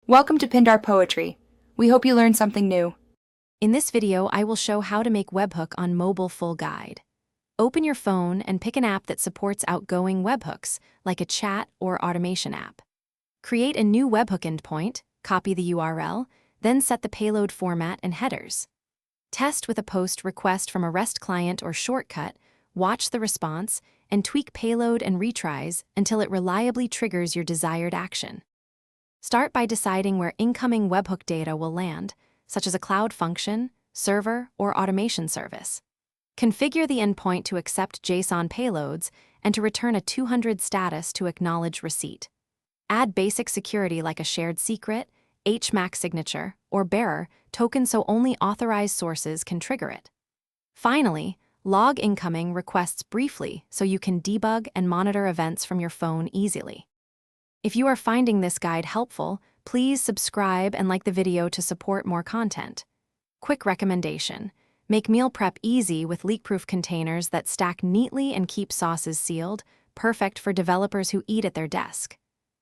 Welcome to Pindar Poetry. We hope you learned something new. In this video, I will show how to make Webhook on mobile full guide. Open your phone and pick an app that supports outgoing webhooks, like a chat or automation app. Create a new webhook endpoint, copy the URL, then set the payload format and headers. Test with a post request from a REST client or shortcut, watch the response, and tweak payload and retries until it reliably triggers your desired action. Start by deciding where incoming webhook data will land, such as a cloud function, server, or automation service. Configure the endpoint to accept JSON payloads and to return a 200 status to acknowledge receipt. Add basic security like a shared secret, HMAC signature, or bearer token so only authorized sources can trigger it. Finally, log incoming requests briefly so you can debug and monitor events from your phone easily. If you are finding this guide helpful, please subscribe and like the video to support more content. Quick recommendation: make meal prep easy with leak-proof containers that stack neatly and keep sauces sealed, perfect for developers who eat at their desk.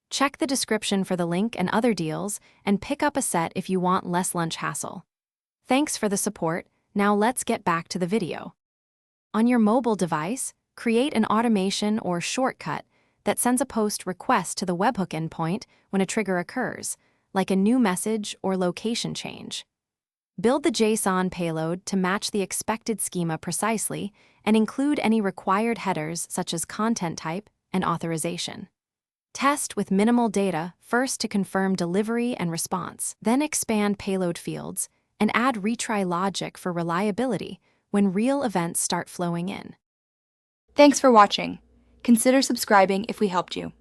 Check the description for the link and other deals, and pick up a set if you want less lunch hassle. Thanks for the support. Now let's get back to the video. On your mobile device, create an automation or shortcut that sends a post request to the webhook endpoint when a trigger occurs, like a new message or location change. Build the JSON payload to match the expected schema precisely and include any required headers such as content type and authorization. Test with minimal data first to confirm delivery and response, then expand payload fields and add retry logic for reliability when real events start flowing in. Thanks for watching. Consider subscribing if we helped you.